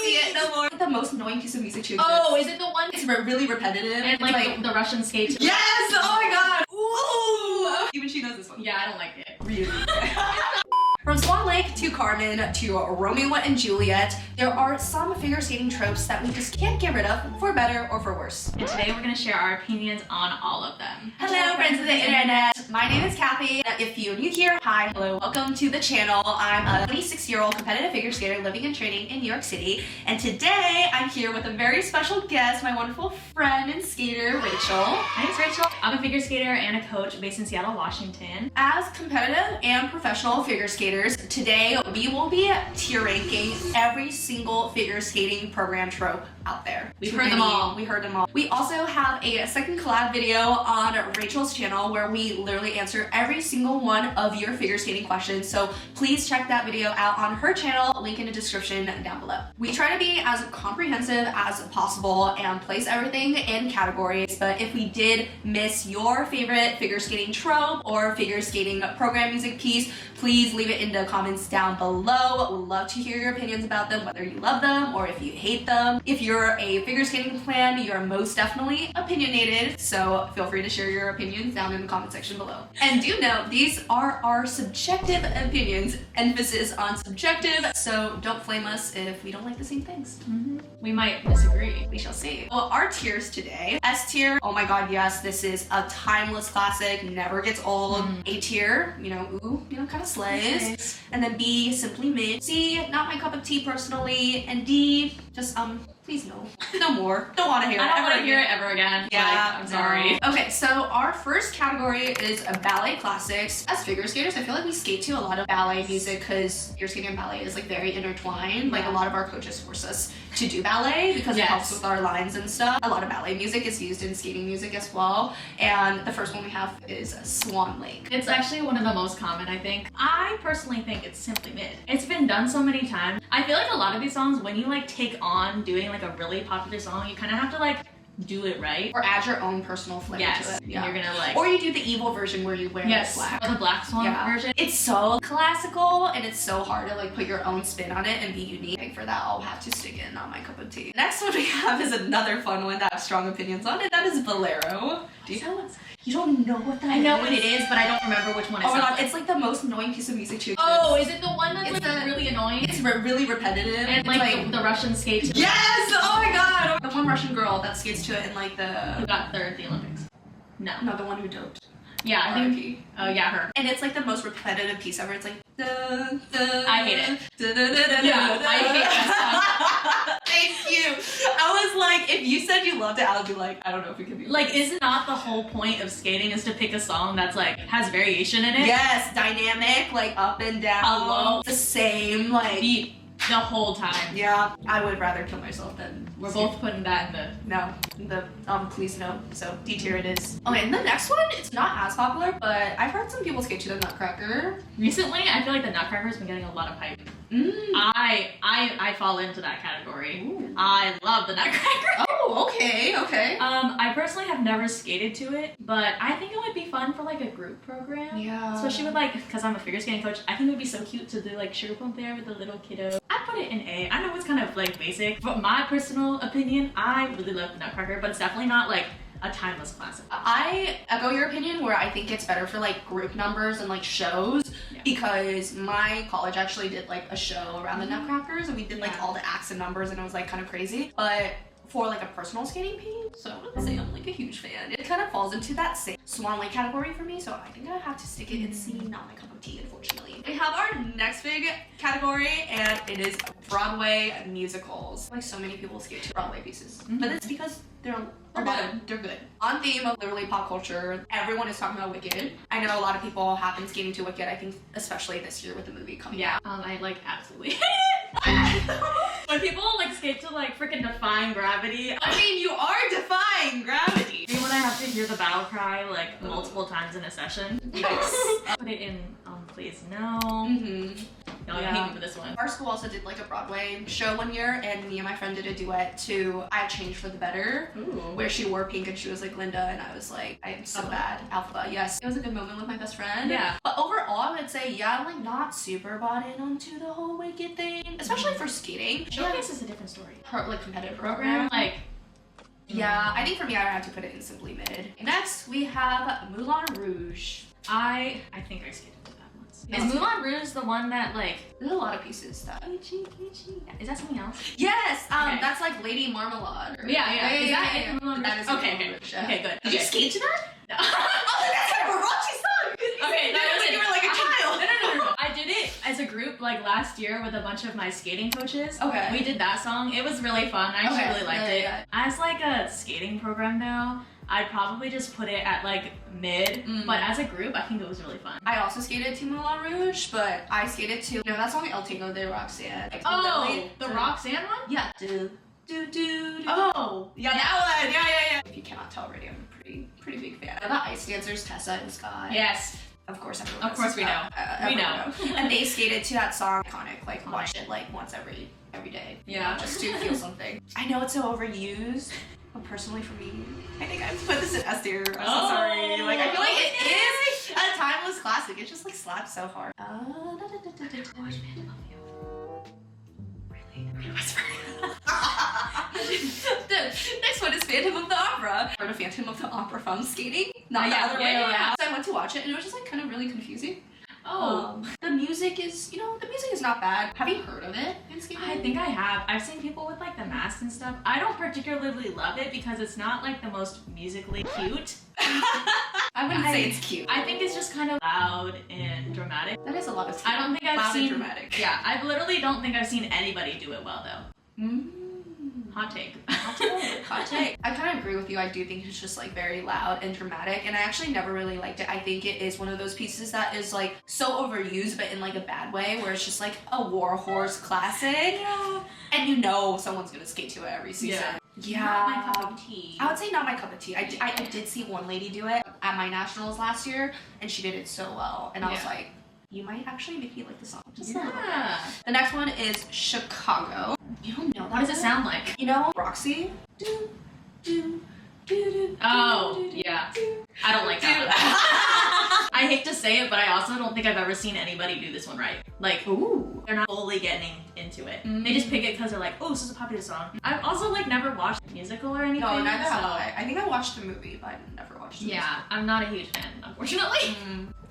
see it no more. The most annoying piece of music to exist. Oh, is it the one? It's really repetitive. And like the Russian skate. Yes! Oh my god! Ooh! Even she knows this one. Yeah, I don't like it. Really? From Swan Lake to Carmen to Romeo and Juliet, there are some figure skating tropes that we just can't get rid of, for better or for worse. And today we're going to share our opinions on all of them. Hello friends of the internet! My name is Cathy. If you're new here, hi, hello, welcome to the channel. I'm a 26-year-old competitive figure skater living and training in New York City. And today I'm here with a very special guest, my wonderful friend and skater, Rachel. My name's Rachel. I'm a figure skater and a coach based in Seattle, Washington. As competitive and professional figure skaters, today we will be tier ranking every single figure skating program trope out there. We've heard them all. We heard them all. We also have a second collab video on Rachel's channel where we literally answer every single one of your figure skating questions. So please check that video out on her channel, link in the description down below. We try to be as comprehensive as possible and place everything in categories, but if we did miss your favorite figure skating trope or figure skating program music piece, please leave it in the comments down below. We'd love to hear your opinions about them, whether you love them or if you hate them. If you're a figure skating fan, you're most definitely opinionated, so feel free to share your opinions down in the comment section below. And do note, these are our subjective opinions, emphasis on subjective, so don't flame us if we don't like the same things. We might disagree. We shall see. Well, our tiers today. S tier, oh my god, yes, this is a timeless classic, never gets old. A tier, kind of slays. And then B, simply mid. C, not my cup of tea personally. And D, just please no. No more. Don't want to hear it. I don't want to hear it ever again. Yeah, I'm sorry. Okay, so our first category is ballet classics. As figure skaters, I feel like we skate to a lot of ballet music because figure skating and ballet is like very intertwined. Like a lot of our coaches force us to do ballet because it helps with our lines and stuff. A lot of ballet music is used in skating music as well. And the first one we have is Swan Lake. It's actually one of the most common, I think. I personally think it's simply mid. It's been done so many times. I feel like a lot of these songs, when you like take on doing like a really popular song, you kind of have to like do it right. Or add your own personal flavor to it. Yeah. You're gonna like... Or you do the evil version where you wear black. Or the black swan version. It's so classical and it's so hard to like put your own spin on it and be unique. And for that, I'll have to stick in on my cup of tea. Next one we have is another fun one that I have strong opinions on, and that is Bolero. Do you know what? You don't know what that is? I know what it is, but I don't remember which one it is. Oh my god, it's like the most annoying piece of music to exist. Oh, is it the one that's like really annoying? It's really repetitive. And like the Russian skate. Yes! Oh my god! The one Russian girl that skates to it in like the... Who got third at the Olympics. No. No, the one who doped. Yeah, I think. Oh yeah, her. And it's like the most repetitive piece ever. It's like... I hate it. Yeah, I hate that song. Thank you. I was like, if you said you loved it, I would be like, I don't know if we could be like, is it not the whole point of skating is to pick a song that's like has variation in it? Yes, dynamic, like up and down, low, the same, like beat the whole time. Yeah, I would rather kill myself than... We're both putting that in the please no. So D tier it is. Okay, and the next one, it's not as popular, but I've heard some people skate to the Nutcracker. Recently, I feel like the Nutcracker has been getting a lot of hype. I fall into that category. Ooh. I love the Nutcracker. Oh, okay. I personally have never skated to it, but I think it would be fun for like a group program. Yeah. Especially with like, because I'm a figure skating coach, I think it would be so cute to do like sugar pump there with the little kiddo. I put it in A. I know it's kind of like basic, but my personal opinion, I really love the Nutcracker, but it's definitely not like a timeless classic. I echo your opinion where I think it's better for like group numbers and like shows because my college actually did like a show around the Nutcrackers and we did like all the acts and numbers and it was like kind of crazy. But for like a personal skating piece, so I wouldn't say I'm like a huge fan. It kind of falls into that same Swan Lake category for me, so I think I have to stick it in C, not my cup of tea, unfortunately. We have our next big category, and it is Broadway musicals. Like so many people skate to Broadway pieces, but it's because they're good. They're good. On theme of literally pop culture, everyone is talking about Wicked. I know a lot of people have been skating to Wicked, I think especially this year with the movie coming out. I like absolutely hate it. When people like skate to like freaking defying gravity. I mean, you are defying gravity. Do you want to have to hear the battle cry like multiple times in a session? Yes. Put it in, please no. Y'all hate me for this one. Our school also did like a Broadway show one year, and me and my friend did a duet to I Changed for the Better, where she wore pink and she was like Linda, and I was like, I am so bad. Alpha, yes. It was a good moment with my best friend. Yeah. But overall, I would say, yeah, I'm like not super bought in onto the whole Wicked thing, especially for skating. Showcase is a different story. Like competitive program. Like, yeah, I think for me, I would have to put it in simply mid. Next, we have Moulin Rouge. I think I skated to that once. Is Moulin Rouge the one that like? There's a lot of pieces that. Is that something else? Yes, Okay. that's like Lady Marmalade. Yeah. Is that yeah. Moulin Rouge? That is Okay, Moulin Rouge, yeah. okay, good. Did you Okay. skate to that? No. Oh, that's kind of a raunchy song. Okay, no, you were like a child. No. I did it as a group like last year with a bunch of my skating coaches. Okay. We did that song. It was really fun. I actually really liked it. Yeah. As like a skating program though, I'd probably just put it at like mid. But as a group, I think it was really fun. I also skated to Moulin Rouge, but I skated to that song El Tingo de Roxanne. Like, Oh, the Roxanne one? Yeah. Do. Oh, Yeah, that one. Yeah. If you cannot tell already, I'm a pretty big fan. The ice dancers, Tessa and Scott. yes. Of course, everyone. Of course we know. We know. And they skated to that song, iconic. Like watch it like once every day. Yeah. Just to feel something. I know it's so overused, but personally for me, I think I've put this in S tier. I'm so sorry. Like I feel like it is a timeless classic. It just like slaps so hard. The next one is Phantom of the Opera. Heard of Phantom of the Opera from skating, not the other way around. So I went to watch it and it was just like kind of really confusing. The music is, the music is not bad. Have you heard of it in skating? I think I have. I've seen people with like the masks and stuff. I don't particularly love it because it's not like the most musically cute. I wouldn't say it's cute. I think it's just kind of loud and dramatic. That is a lot of. I don't think I've loud seen. and dramatic. Yeah, I literally don't think I've seen anybody do it well though. Hot take. Hot take. I kind of agree with you. I do think it's just like very loud and dramatic, and I actually never really liked it. I think it is one of those pieces that is like so overused, but in like a bad way, where it's just like a war horse classic, and someone's gonna skate to it every season. Yeah. Not my cup of tea. I would say not my cup of tea. I did see one lady do it at my nationals last year, and she did it so well, and I was like, you might actually make me like the song just a little bit. The next one is Chicago. You don't know that. What does it sound like? Roxy? Oh, yeah. I don't like that one. I hate to say it, but I also don't think I've ever seen anybody do this one right. Like, they're not fully getting into it. They just pick it because they're like, oh, this is a popular song. I've also like never watched the musical or anything. No, neither have I. I think I watched the movie, but I've never watched the musical. Yeah, I'm not a huge fan, unfortunately.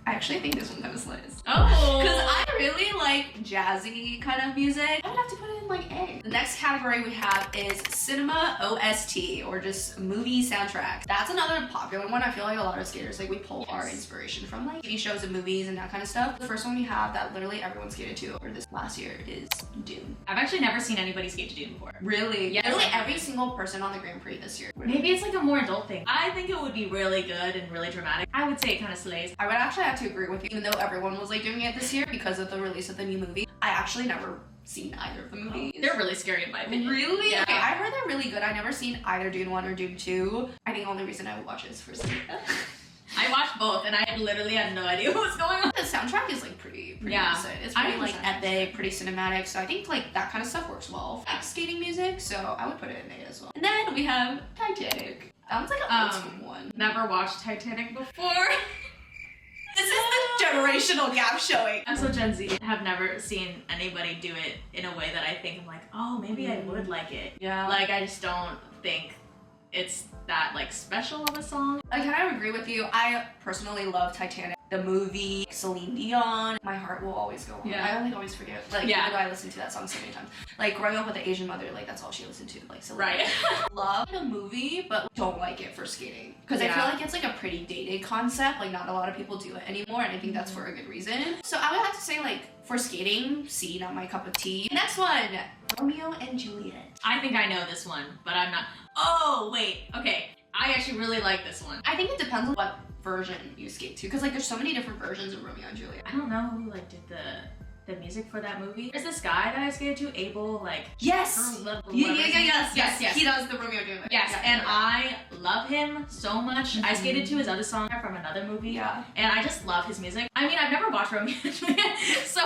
I actually think this one kind of slays. Oh. Because I really like jazzy kind of music. I would have to put it in like A. The next category we have is cinema OST, or just movie soundtrack. That's another popular one. I feel like a lot of skaters, like we pull our inspiration from like TV shows and movies and that kind of stuff. The first one we have that literally everyone skated to over this last year is Dune. I've actually never seen anybody skate to Dune before. Really? Yeah. Literally every single person on the Grand Prix this year. Maybe it's like a more adult thing. I think it would be really good and really dramatic. I would say it kind of slays. I would actually have to agree with you, even though everyone was like doing it this year because of the release of the new movie. I actually never seen either of the movies. They're really scary in my opinion. Really? Yeah. Okay, I heard they're really good. I never seen either Dune 1 or Dune 2. I think the only reason I would watch it is for Cinema. I watched both and I literally had no idea what was going on. The soundtrack is like pretty Yeah. decent. It's pretty like epic, pretty cinematic. So I think like that kind of stuff works well for skating music. So I would put it in A as well. And then we have Titanic. That one's like a old school one. Never watched Titanic before. This is the generational gap showing. I'm so Gen Z. Have never seen anybody do it in a way that I think I'm like, oh, maybe I would like it. Yeah. Like I just don't think it's that like special of a song. I kind of agree with you. I personally love Titanic. The movie, Celine Dion, my heart will always go on. Yeah. I like always forget. Like, even though I listen to that song so many times. Like, growing up with an Asian mother, like, that's all she listened to. Like, Celine Right. Love the movie, but don't like it for skating. Because I feel like it's, like, a pretty dated concept. Like, not a lot of people do it anymore, and I think that's for a good reason. So I would have to say, like, for skating, C, not my cup of tea. Next one, Romeo and Juliet. I think I know this one, but I'm not. Oh, wait. Okay. I actually really like this one. I think it depends on what version you skate to, because like there's so many different versions of Romeo and Juliet. I don't know who like did the the music for that movie. There's this guy that I skated to, Abel, like yes, yes. He does the Romeo and Juliet. Yes, and I love him so much. I skated to his other song from another movie. Yeah. And I just love his music. I mean, I've never watched Romeo and Juliet, so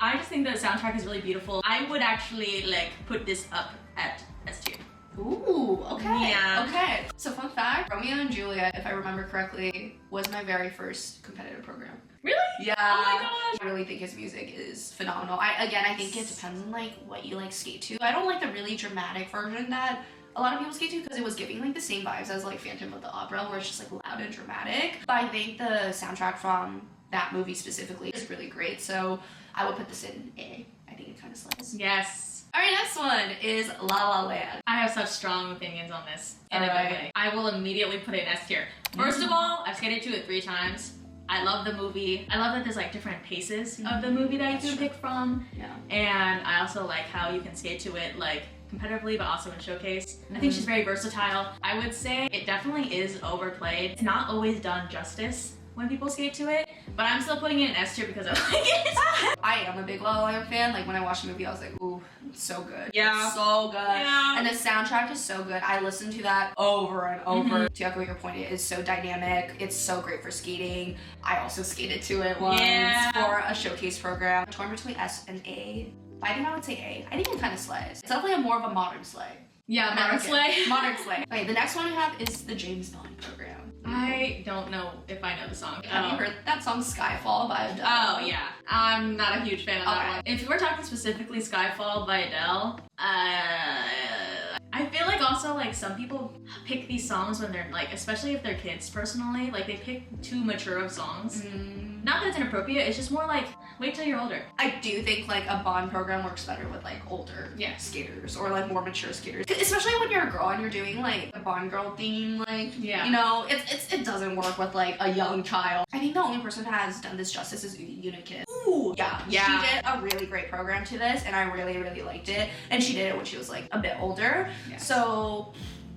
I just think the soundtrack is really beautiful. I would actually like put this up at S tier. Ooh, okay. Yeah. Okay. So fun fact, Romeo and Juliet, if I remember correctly, was my very first competitive program. Really? Yeah. Oh my gosh. I really think his music is phenomenal. I think it depends on like what you like skate to. I don't like the really dramatic version that a lot of people skate to because it was giving like the same vibes as like Phantom of the Opera, where it's just like loud and dramatic. But I think the soundtrack from that movie specifically is really great. So I would put this in A. I think it kind of slays. Yes. Alright, next one is La La Land. I have such strong opinions on this in a good Alright. way. I will immediately put it in S tier. First of all, I've skated to it 3 times. I love the movie. I love that there's like different paces of the movie that you can pick from. Yeah. And I also like how you can skate to it like competitively but also in showcase. I think she's very versatile. I would say it definitely is overplayed. It's not always done justice when people skate to it, but I'm still putting it in S tier because I like it. I am a big La La Land fan. Like when I watched the movie, I was like, ooh, it's so good. Yeah. It's so good. Yeah. And the soundtrack is so good. I listen to that over and over. To echo your point, it is so dynamic. It's so great for skating. I also skated to it once for a showcase program. Torn between S and A. But I think I would say A. I think it kind of slays. It's definitely more of a modern slay. Yeah, modern slay. Modern slay. Okay, the next one we have is the James Bond program. I don't know if I know the song. Have you heard that song Skyfall by Adele? Oh yeah, I'm not a huge fan of that Okay. one. If we're talking specifically Skyfall by Adele, I feel like also like some people pick these songs when they're like, especially if they're kids personally, like they pick too mature of songs. Not that it's inappropriate, it's just more like, wait till you're older. I do think like a Bond program works better with like older skaters or like more mature skaters. Especially when you're a girl and you're doing like a Bond girl theme, like, you know, it doesn't work with like a young child. I think the only person who has done this justice is Unikid. Ooh, yeah. She did a really great program to this and I really, really liked it. And she did it when she was like a bit older. So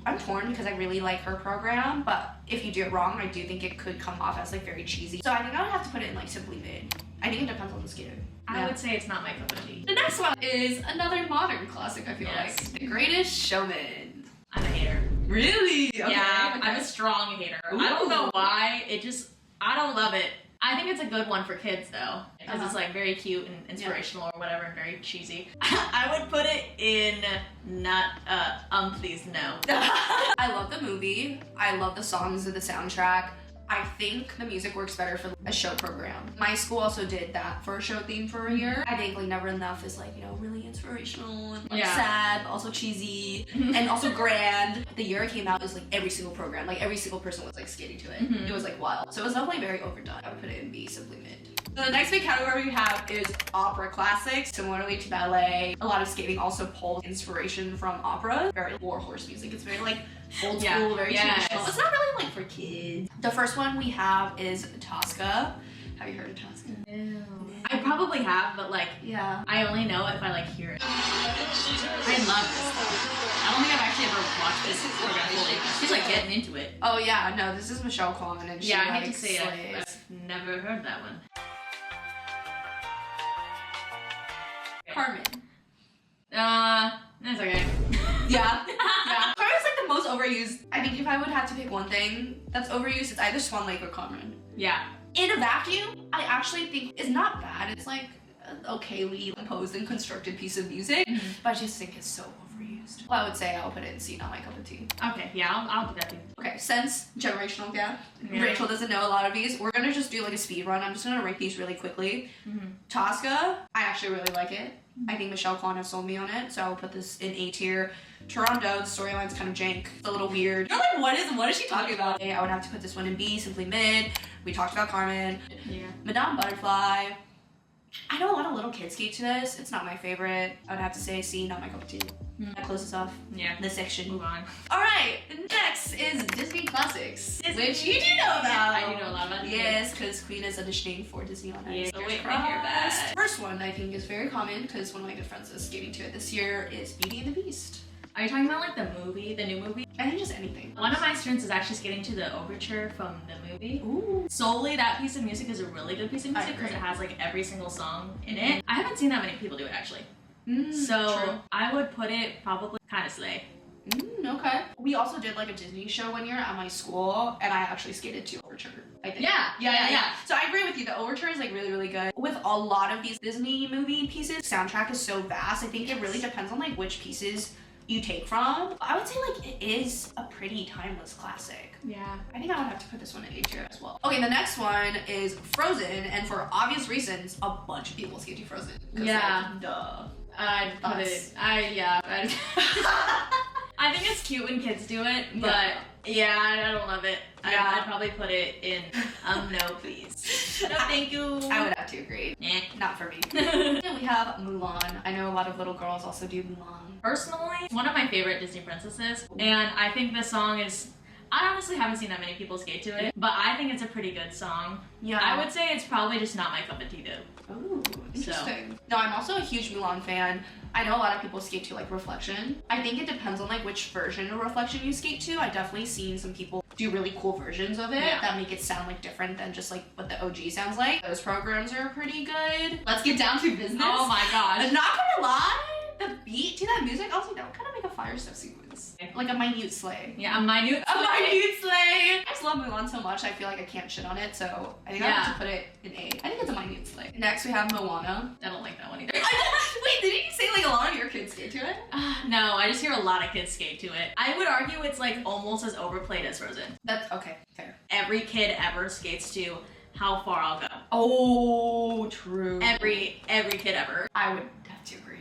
I'm torn because I really like her program, but if you do it wrong, I do think it could come off as like very cheesy. So I think I would have to put it in like simply mid. I think it depends on the skater. I would say it's not my cup of tea. The next one is another modern classic, I feel like. The Greatest Showman. I'm a hater. Really? Okay, Yeah, I'm a strong hater. Ooh. I don't know why, I don't love it. I think it's a good one for kids though, because it's like very cute and inspirational or whatever and very cheesy. I would put it in not, please no. I love the movie. I love the songs of the soundtrack. I think the music works better for a show program. My school also did that for a show theme for a year. I think like Never Enough is like, you know, really inspirational and like sad, but also cheesy and also grand. The year it came out, it was like every single program, like every single person was like skating to it. It was like wild. So it was definitely very overdone. I would put it in B, simply mid. So the next big category we have is opera classics. Similarly to ballet, a lot of skating also pulls inspiration from opera. Very war horse music. It's very like old school, very traditional. It's not really like for kids. The first one we have is Tosca. Have you heard of Tosca? No. I probably have, but like, I only know it if I like hear it. I love this though. I don't think I've actually ever watched this program fully. She's like getting into it. Oh yeah, no, this is Michelle Kwan and she I like hate to say slays. it, I've never heard that one. Carmen. That's okay. Yeah. Carmen's like the most overused. I think if I would have to pick one thing that's overused, it's either Swan Lake or Carmen. Yeah. In a vacuum, I actually think it's not bad. It's like an okayly composed and constructed piece of music, but I just think it's so overused. Well, I would say I'll put it in C, not my cup of tea. Okay, yeah, I'll do that too. Okay, since generational gap, Rachel doesn't know a lot of these, we're gonna just do like a speed run. I'm just gonna rank these really quickly. Tosca, I actually really like it. I think Michelle Kwan has sold me on it, so I'll put this in A tier. Toronto, the storyline's kind of jank. It's a little weird. You're like, what is she talking about? I would have to put this one in B, simply mid. We talked about Carmen. Madame Butterfly. I know a lot of little kids skate to this. It's not my favorite. I would have to say C, not my cup of tea. That closes off this section. Move on. Alright, next is Disney Classics, which you do know about. I do know a lot about Disney. Yes, because Queen is auditioning for Disney on Ice. So wait, I hear that. First one I think is very common because one of my good friends is skating to it this year is Beauty and the Beast. Are you talking about like the movie, the new movie? I think just anything. One of my strengths is actually skating to the overture from the movie. Ooh. Solely that piece of music is a really good piece of music because it has like every single song in it. I haven't seen that many people do it actually. So true. I would put it probably kind of slay. Okay. We also did like a Disney show one year at my school, and I actually skated to Overture, I think. Yeah. So I agree with you. The Overture is like really, really good. With a lot of these Disney movie pieces, soundtrack is so vast. I think it really depends on like which pieces you take from. I would say like it is a pretty timeless classic. Yeah. I think I would have to put this one in A tier as well. Okay, the next one is Frozen, and for obvious reasons, a bunch of people skate to Frozen. Yeah. Like, duh. I'd put it. I think it's cute when kids do it, but yeah, I don't love it. I'd probably put it in no please. No thank you. I would have to agree. Not for me. Then we have Mulan. I know a lot of little girls also do Mulan. Personally, it's one of my favorite Disney princesses, and I think this song is, I honestly haven't seen that many people skate to it, but I think it's a pretty good song. Yeah. I would say it's probably just not my cup of tea though. Ooh, interesting. No, I'm also a huge Mulan fan. I know a lot of people skate to like Reflection. I think it depends on like which version of Reflection you skate to. I've definitely seen some people do really cool versions of it that make it sound like different than just like what the OG sounds like. Those programs are pretty good. Let's get down to business. Oh my gosh. I'm not gonna lie, the beat to that music, I was like, that would kind of make a fire stuff sequence. Like a minute sleigh. Yeah, a minute sleigh. I just love Mulan so much, I feel like I can't shit on it, so I think I have to put it in A. I think it's a minute sleigh. Next we have Moana. I don't like that one either. Wait, didn't you say like a lot of your kids skate to it? No, I just hear a lot of kids skate to it. I would argue it's like almost as overplayed as Frozen. That's okay, fair. Every kid ever skates to How Far I'll Go. Oh, true. Every kid ever. I would have to agree.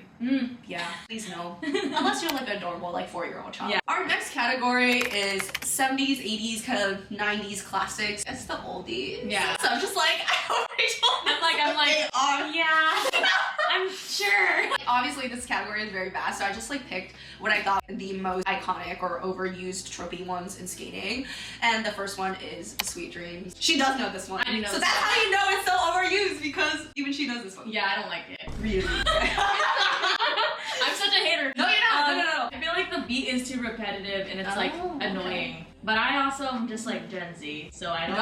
Yeah, please no. Unless you're like an adorable like 4-year-old child. Yeah. Our next category is 70s, 80s, kind of 90s classics. It's the oldies. Yeah. So I'm just like, I'm like, oh yeah. I'm sure. Obviously this category is very vast, so I just like picked what I thought the most iconic or overused tropey ones in skating. And the first one is Sweet Dreams. She does know this one. I know so this that's one. how you know it's so overused, because even she knows this one. Yeah, I don't like it. Really? I'm such a hater. No, you're not. No. I feel like the beat is too repetitive and it's like annoying. Okay. But I also am just like Gen Z, so I don't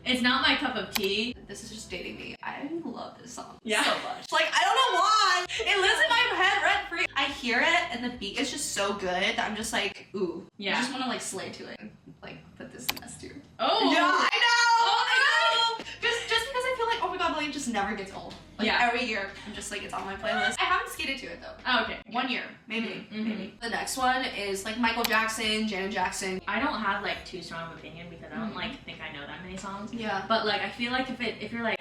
it's not my cup of tea. This is just dating me. I love this song so Yeah. much. Like, I don't know why. It lives in my head rent free. I hear it and the beat is just so good that I'm just like, ooh. Yeah. I just want to like slay to it. Like, put this in S tier. Oh. Yeah, I know. Oh, I know. Just because I feel like, oh my god, like, it just never gets old. Like every year, I'm just like, it's on my playlist. I haven't skated to it though. Oh, okay. 1 year, maybe. Maybe. The next one is like Michael Jackson, Janet Jackson. I don't have like too strong of an opinion because I don't like think I know that many songs. Yeah. But like I feel like if you're like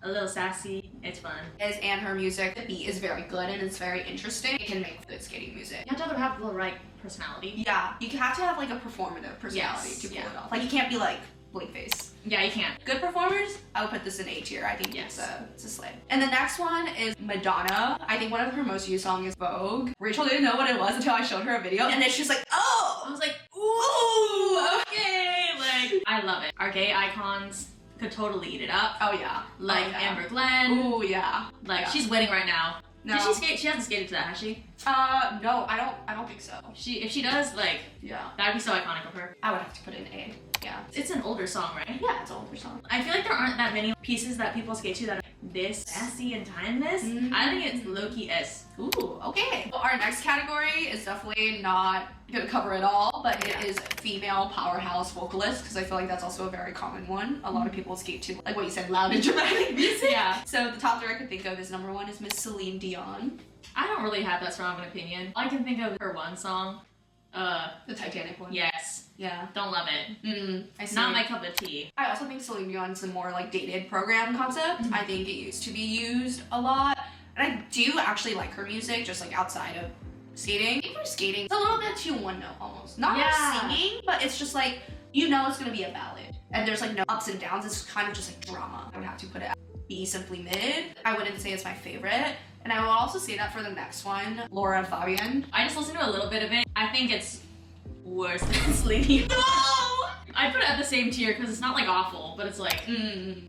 a little sassy, it's fun. And her music, the beat is very good and it's very interesting. It can make good skating music. You have to have the right personality. Yeah, you have to have like a performative personality to pull it off. Like you can't be like blank face. Yeah, you can't. Good performers, I would put this in A tier. I think it's a slay. And the next one is Madonna. I think one of her most used songs is Vogue. Rachel didn't know what it was until I showed her a video, and then she's like, oh! I was like, ooh, okay. Like, I love it. Our gay icons could totally eat it up. Oh yeah. Like Amber Glenn. Ooh yeah. Like she's winning right now. No. Did she skate? She hasn't skated to that, has she? No, I don't think so. If she does, like, that'd be so iconic of her. I would have to put it in A. Yeah. It's an older song, right? Yeah, it's an older song. I feel like there aren't that many pieces that people skate to that are this sassy and timeless. I think it's low-key S. Ooh, okay. Well, our next category is definitely not gonna cover it all, but it is female powerhouse vocalist, because I feel like that's also a very common one. A lot of people skate to, like what you said, loud and dramatic music. Yeah. So the top three I could think of is number one is Miss Celine Dion. I don't really have that strong of an opinion. I can think of her one song. The Titanic one. Yes. Yeah. Don't love it. I see. Not my cup of tea. I also think Celine Dion's a more like dated program concept. I think it used to be used a lot. And I do actually like her music, just like outside of skating. I think for skating, it's a little bit too one note almost. Not like singing, but it's just like, you know it's gonna be a ballad. And there's like no ups and downs, it's kind of just like drama. I would have to put it at B, simply mid. I wouldn't say it's my favorite. And I will also say that for the next one, Laura and Fabian. I just listened to a little bit of it. I think it's worse than Celine Dion. No! I put it at the same tier because it's not like awful, but it's like.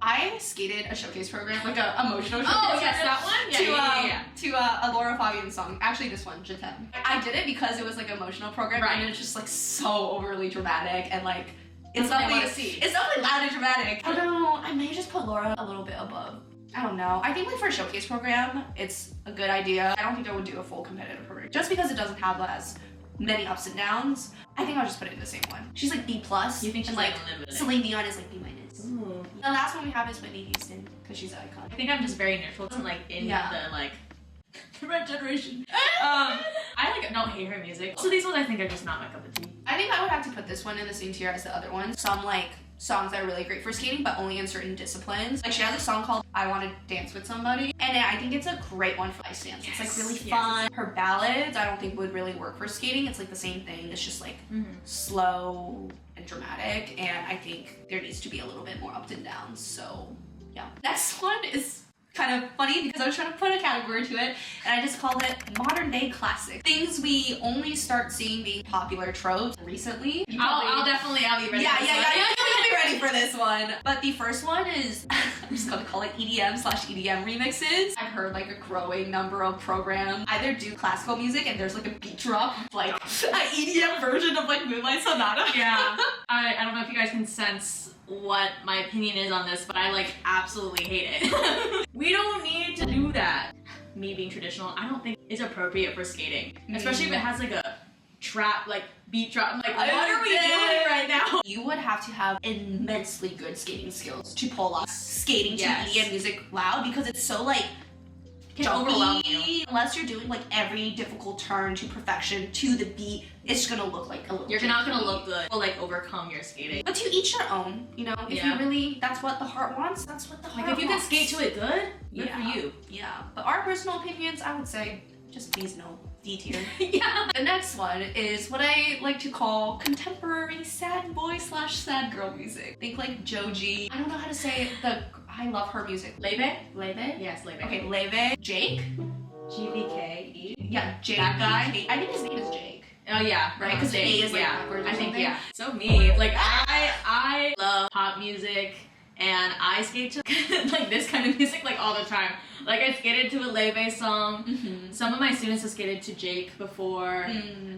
I skated a showcase program, like a emotional showcase. Oh yes, that one. To a Laura Fabian song. Actually, this one, Je t'aime. I did it because it was like an emotional program, Right. and it's just like so overly dramatic and like it's That's what I definitely wanna see. it's definitely loud and dramatic. I don't know. I may just put Laura a little bit above. I don't know. I think like for a showcase program, it's a good idea. I don't think I would do a full competitive program just because it doesn't have as many ups and downs. I think I'll just put it in the same one. She's like B+. You think she's and like a little bit? Celine Dion is like B-. Ooh. The last one we have is Whitney Houston because she's an icon. I think I'm just very neutral. It's like in Yeah. the like the red generation. I like don't hate her music. So these ones I think are just not my cup of tea. I think I would have to put this one in the same tier as the other ones. Some like songs that are really great for skating, but only in certain disciplines. Like she has a song called I Want to Dance with Somebody, and I think it's a great one for ice dance. Yes, It's like really yes. fun. Her ballads I don't think would really work for skating. It's like the same thing. It's just like slow and dramatic, and I think there needs to be a little bit more ups and downs. So yeah. Next one is kind of funny because I was trying to put a category to it, and I just called it modern day classic. Things we only start seeing being popular tropes recently. I'll be ready. Yeah, for this one. you'll be ready for this one. But the first one is, I'm just gonna call it EDM/EDM remixes. I've heard like a growing number of programs either do classical music and there's like a beat drop, like an EDM version of like Moonlight Sonata. Yeah. I don't know if you guys can sense what my opinion is on this, but I like absolutely hate it. We don't need to do that. Me being traditional, I don't think is appropriate for skating, especially if it has like a trap, like beat drop. I'm like, what are we doing right now? You would have to have immensely good skating skills to pull off skating to Yes. EDM music loud because it's so like Can overwhelm you. jumpy. Unless you're doing like every difficult turn to perfection to the beat, it's gonna look like a little. You're not gonna janky. look good. Will like overcome your skating. But to each your own, you know. If Yeah. you really, that's what the heart wants. That's what the heart Like if you can wants. skate to it good for you. Yeah. But our personal opinions, I would say, just please no D tier. Yeah. The next one is what I like to call contemporary sad boy/sad girl music. Think like Joji. I don't know how to say it. I love her music. Leve? Leve? Yes, Leve. Okay, Leve. Jake? GVKE. Yeah, Jake. That guy? I think his name is Jake. Oh yeah, Right? Because the A is like yeah. backwards or I think something. yeah. So me, like I love pop music, and I skate to like this kind of music like all the time. Like I skated to a Leve song. Some of my students have skated to Jake before.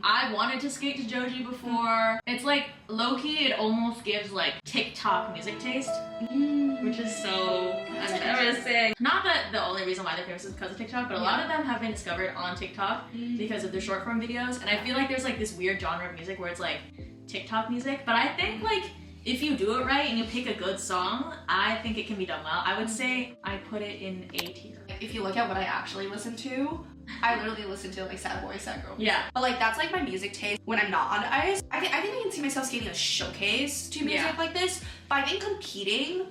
I wanted to skate to Joji before. It's like low key. It almost gives like TikTok music taste, which is so embarrassing. Not that the only reason why they're famous is because of TikTok, but a lot of them have been discovered on TikTok because of their short form videos. And I feel like there's like this weird genre of music where it's like TikTok music, but I think like if you do it right and you pick a good song, I think it can be done well. I would say I put it in A tier. If you look at what I actually listen to, I literally listen to like sad boy, sad girl. Yeah. But like that's like my music taste when I'm not on ice. I think I can see myself skating a showcase to music like this. But I think competing,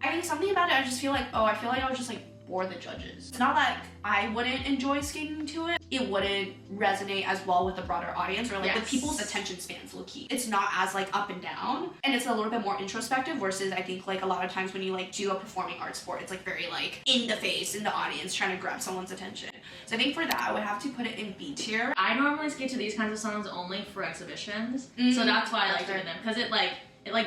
I think something about it, I just feel like, I feel like I was just like bore the judges. It's not like I wouldn't enjoy skating to it. It wouldn't resonate as well with the broader audience or like with people's attention spans low key. It's not as like up and down, and it's a little bit more introspective versus I think like a lot of times when you like do a performing arts sport, it's like very like in the face, in the audience, trying to grab someone's attention. So I think for that I would have to put it in B tier. I normally skate to these kinds of songs only for exhibitions, so that's why I like doing them, because it like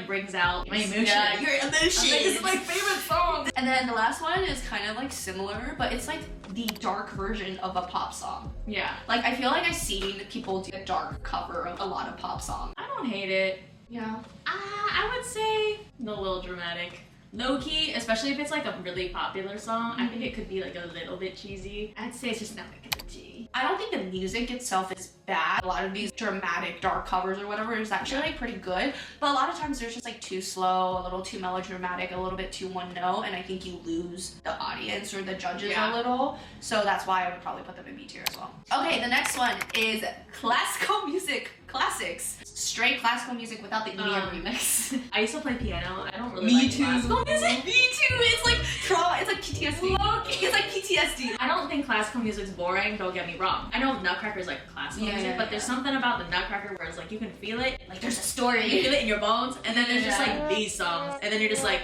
brings out my emotions. Yeah, your emotions. Like, this is my favorite song. And then the last one is kind of like similar, but it's like the dark version of a pop song. Yeah. Like I feel like I've seen people do a dark cover of a lot of pop songs. I don't hate it. Yeah. I would say a little dramatic. Low key, especially if it's like a really popular song, I think it could be like a little bit cheesy. I'd say it's just not my cup of tea. I don't think the music itself is bad. A lot of these dramatic dark covers or whatever is actually like pretty good, but a lot of times there's just like too slow, a little too melodramatic, a little bit too one note, and I think you lose the audience or the judges a little. So that's why I would probably put them in B tier as well. Okay, the next one is classical music classics. Straight classical music without the EDM remix. I used to play piano. I don't really like classical music. Me too. It's like trauma. It's like PTSD. It's like PTSD. I don't think classical music's boring, don't get me wrong. I know Nutcracker's like classical music, but there's something about the Nutcracker where it's like you can feel it. Like There's a story. you feel it in your bones, and then there's just like these songs, and then you're just like,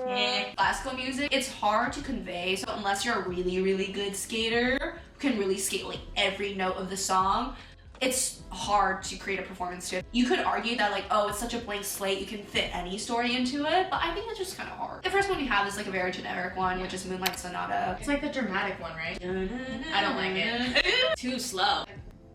eh. Classical music, it's hard to convey, so unless you're a really, really good skater who can really skate like every note of the song, it's hard to create a performance to it. You could argue that like, oh, it's such a blank slate, you can fit any story into it, but I think it's just kind of hard. The first one we have is like a very generic one, which is Moonlight Sonata. It's like the dramatic one, right? I don't like it. Too slow.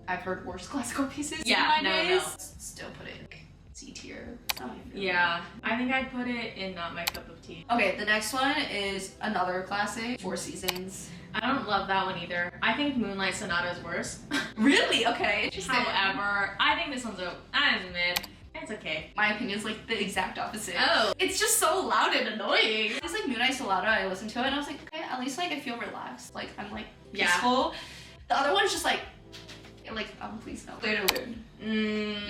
I've heard worse classical pieces Yeah, in my no, days. no. Still put it in C tier. It's not my favorite. Yeah, I think I'd put it in not my cup of tea. Okay, the next one is another classic, Four Seasons. I don't love that one either. I think Moonlight Sonata is worse. Really? Okay, interesting. However, I think this one's mid. It's okay. My opinion's like the exact opposite. Oh. It's just so loud and annoying. It's like Moonlight Sonata, I listened to it and I was like, okay, at least like I feel relaxed. Like I'm like peaceful. The other one's just like, please no. Later Moon.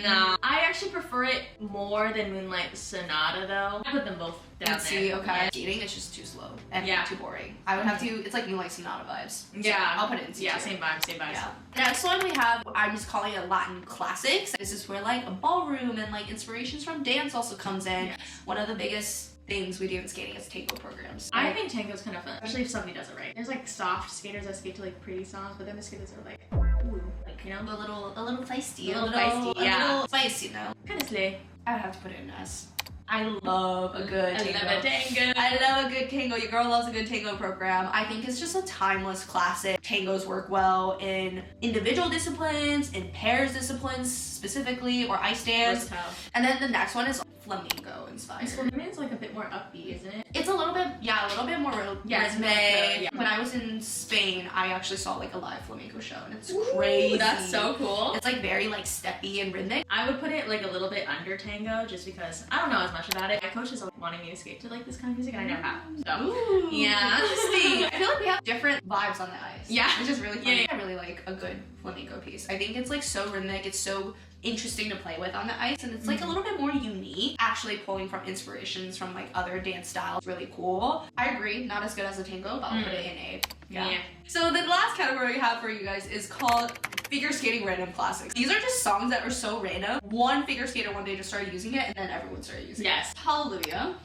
No. I actually prefer it more than Moonlight Sonata though. I put them both down Let's see, there. okay. Skating is just too slow and too boring. I would have to, it's like Moonlight Sonata vibes. So Yeah. I'll put it in C tier. Yeah, same vibes. Yeah. Next one we have, I'm just calling it Latin classics. This is where like a ballroom and like inspirations from dance also comes in. Yes. One of the biggest things we do in skating is tango programs. I think tango's kind of fun, especially if somebody does it right. There's like soft skaters that skate to like pretty songs, but then the skaters are like, ooh, like, you know, a little feisty, a little spicy, no? kind of slay. I would have to put it in S. I love a good tango. I love a tango. I love a good tango. Your girl loves a good tango program. I think it's just a timeless classic. Tangos work well in individual disciplines, in pairs disciplines specifically, or ice dance. Versatile. And then the next one is flamenco inspired. Flamenco's like a bit more upbeat, isn't it? It's a little bit more rhythmic. Yeah. When I was in Spain, I actually saw like a live flamenco show, and it's crazy. Ooh, that's so cool. It's like very like steppy and rhythmic. I would put it like a little bit under tango, just because I don't know as much about it. My coach is always wanting me to skate to like this kind of music, and I never have. So Ooh, yeah. interesting. I feel like we have different vibes on the ice. Yeah. Which is really funny. Yeah. I really like a good flamenco piece. I think it's like so rhythmic, it's so interesting to play with on the ice, and it's like a little bit more unique. Actually pulling from inspirations from like other dance styles, really cool. I agree, not as good as a tango, but I'll put it in A. Yeah. So the last category we have for you guys is called figure skating random classics. These are just songs that are so random. One figure skater one day just started using it, and then everyone started using it. Hallelujah.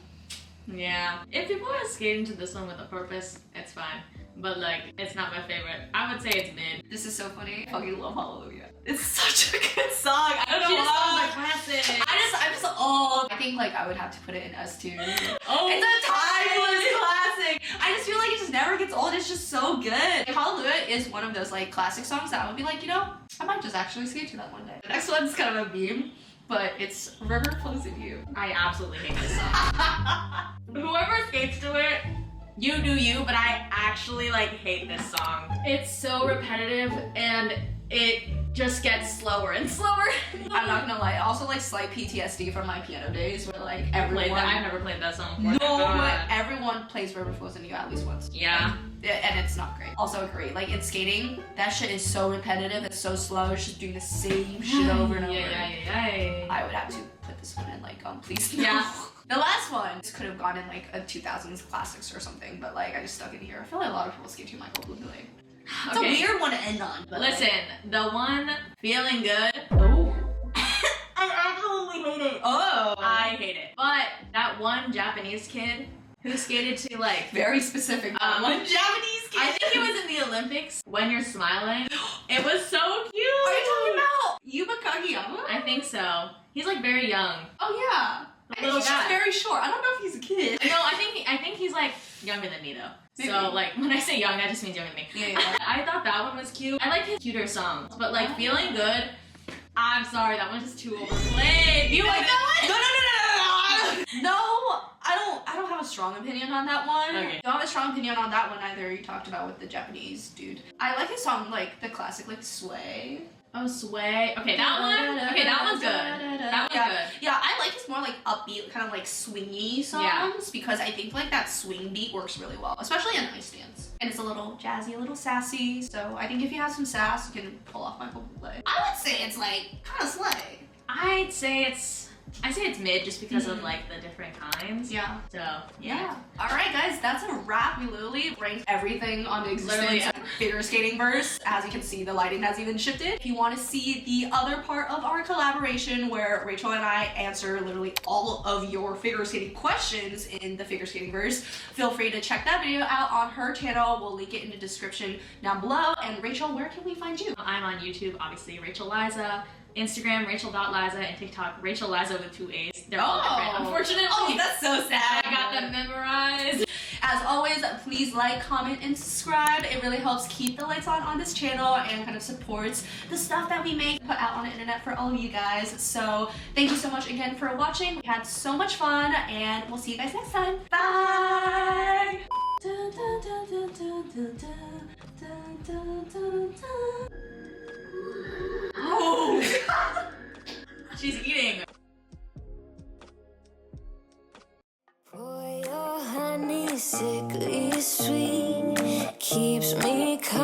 Yeah. If people are skating to this one with a purpose, it's fine. But like, it's not my favorite. I would say it's mid. This is so funny. I fucking love Hallelujah. It's such a good song. I don't know She just loves why. the classics. I think like I would have to put it in S tier. Oh, It's a timeless classic. I just feel like it just never gets old. It's just so good. Hallelujah is one of those like classic songs that I would be like, you know, I might just actually skate to that one day. The next one's kind of a meme, but it's River Flows in You. I absolutely hate this song. Whoever skates to it, you do you, but I actually like hate this song. It's so repetitive and it just gets slower and slower. I'm not gonna lie, I also like slight PTSD from my piano days where like everyone... I've never played that song before. No, but everyone plays River Flows in You at least once. Yeah. And it's not great. Also agree, like in skating, that shit is so repetitive, it's so slow, it's just doing the same shit over and over. Yeah. I would have to put this one in like, please no. Yeah. The last one, this could have gone in like a 2000s classics or something, but like I just stuck it here. I feel like a lot of people skate to Michael Bublé. It's a weird one to end on. But listen, the one, Feeling Good. Oh. I absolutely hate it. Oh. I hate it. But that one Japanese kid who skated to like very specific. One Japanese kid. I think it was in the Olympics. When You're Smiling. It was so cute. Are you talking about Yuba Kageyama? I think so. He's like very young. Oh yeah. And he's just very short. I don't know if he's a kid. No, I think he's like younger than me though. Maybe. So like when I say young, that just means younger than me. Yeah. I thought that one was cute. I like his cuter songs, but like Feeling Good, I'm sorry, that one's just too overplayed. You like that one? No, I don't have a strong opinion on that one. Okay. Don't have a strong opinion on that one either. You talked about with the Japanese dude. I like his song, like the classic, like Sway. Oh, Sway. Okay, that one. Okay, that one's good. That one's good. Yeah, I like his more like upbeat, kind of like swingy songs because I think like that swing beat works really well, especially in ice dance. And it's a little jazzy, a little sassy. So I think if you have some sass, you can pull off Michael Bublé. I would say it's like kind of slay. I'd say it's I say it's mid just because of like the different kinds. Yeah. So yeah. Alright guys, that's a wrap. We literally ranked everything on the existence of figure skating verse. As you can see, the lighting has even shifted. If you want to see the other part of our collaboration where Rachel and I answer literally all of your figure skating questions in the figure skating verse, feel free to check that video out on her channel. We'll link it in the description down below. And Rachel, where can we find you? I'm on YouTube, obviously, Rachel Liza. Instagram, rachel.liza, and TikTok, Rachel Liza with 2 A's. They're all different, unfortunately. Oh, that's so sad. I got them memorized. As always, please like, comment, and subscribe. It really helps keep the lights on this channel and kind of supports the stuff that we make, put out on the internet for all of you guys. So thank you so much again for watching. We had so much fun, and we'll see you guys next time. Bye! Oh! She's eating. Boy, your honey sickly sweet keeps me calm.